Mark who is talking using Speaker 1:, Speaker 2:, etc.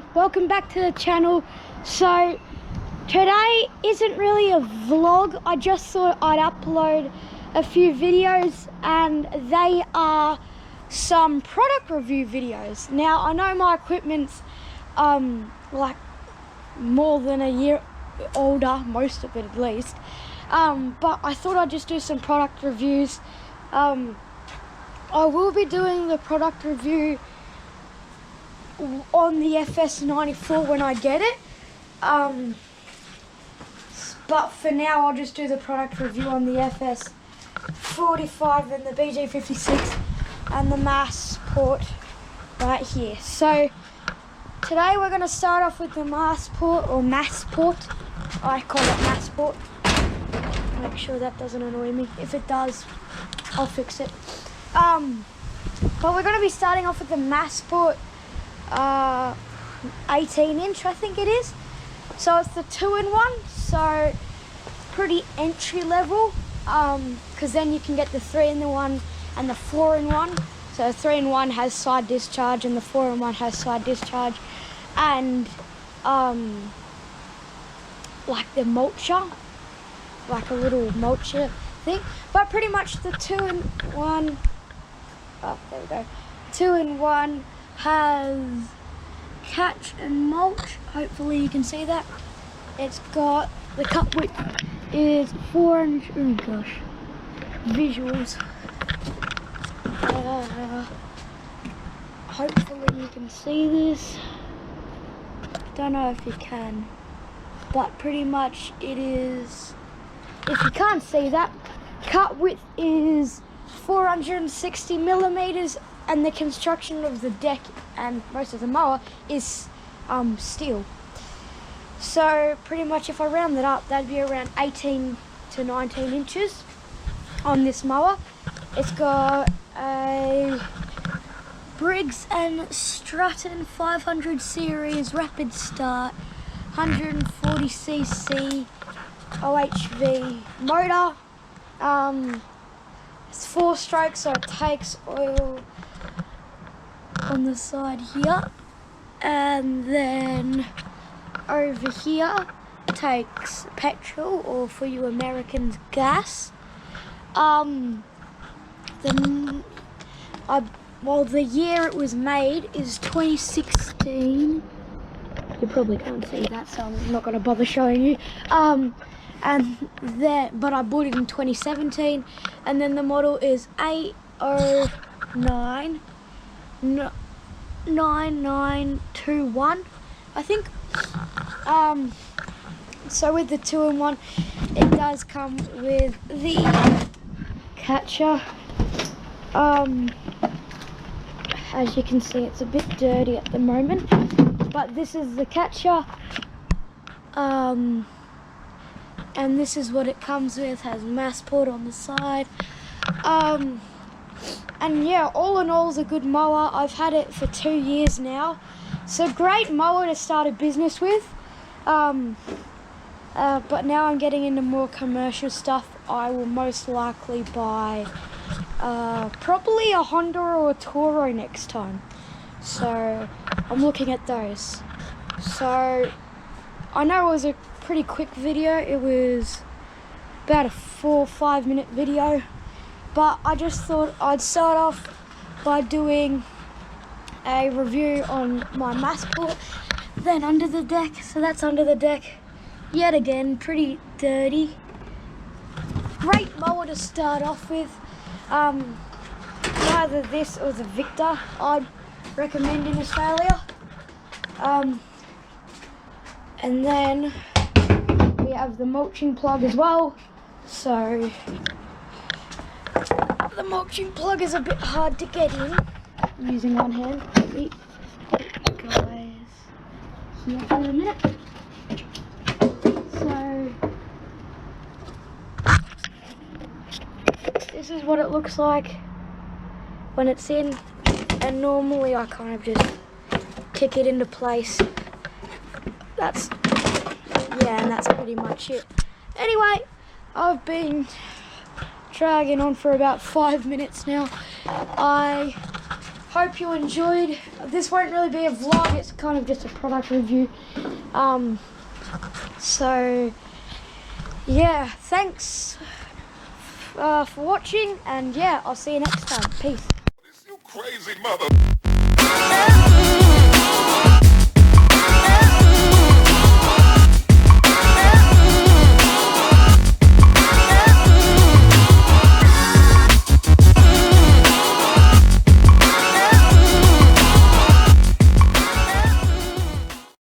Speaker 1: everyone, welcome back to the channel. So today isn't really a vlog. I just thought I'd upload a few videos, and they are some product review videos. Now I know my equipment's like more than a year older, most of it at least, but I thought I'd just do some product reviews. I will be doing the product review on the FS94 when I get it, but for now I'll just do the product review on the FS45 and the BG56 and the Masport right here. So today we're going to start off with the Masport, or Masport. I call it Masport. Make sure that doesn't annoy me. If it does, I'll fix it. But we're going to be starting off with the Masport 18-inch, I think it is. So it's the 2-in-1, so pretty entry level, because then you can get the 3-in-1 and the 4-in-1. So the 3-in-1 has side discharge and the 4-in-1 has side discharge, and like the mulcher, like a little mulcher thing. But pretty much the 2-in-1, oh there we go, 2-in-1 has catch and mulch. Hopefully you can see that. It's got, the cut width is 400, oh gosh, visuals. Hopefully you can see this. Don't know if you can, but pretty much it is, if you can't see that, cut width is 460 millimeters, and the construction of the deck and most of the mower is steel. So pretty much if I round that up, that'd be around 18 to 19 inches on this mower. It's got a Briggs and Stratton 500 series rapid start, 140cc OHV motor. It's 4-stroke, so it takes oil on the side here, and then over here takes petrol, or for you Americans, gas. The year it was made is 2016. You probably can't see that, so I'm not going to bother showing you. But I bought it in 2017, and then the model is 8099921, I think. So with the 2-in-1, it does come with the catcher. As you can see, it's a bit dirty at the moment, but this is the catcher. And this is what it comes with. Has Masport on the side. And yeah, all in all, is a good mower. I've had it for 2 years now. It's a great mower to start a business with. But now I'm getting into more commercial stuff. I will most likely buy probably a Honda or a Toro next time. So I'm looking at those. So I know it was a pretty quick video. It was about a 4 or 5 minute video, but I just thought I'd start off by doing a review on my Masport, then under the deck. So that's under the deck yet again, pretty dirty. Great mower to start off with. Either this or the Victor I'd recommend in Australia. And then we have the mulching plug as well. So the mulching plug is a bit hard to get in using one hand. Wait, guys, here for a minute. So this is what it looks like when it's in, and normally I kind of just kick it into place. And that's pretty much it. Anyway, I've been dragging on for about 5 minutes now. I Hope you enjoyed. This won't really be a vlog, it's kind of just a product review. So yeah, thanks for watching, and yeah, I'll see you next time. Peace.
Speaker 2: You crazy mother.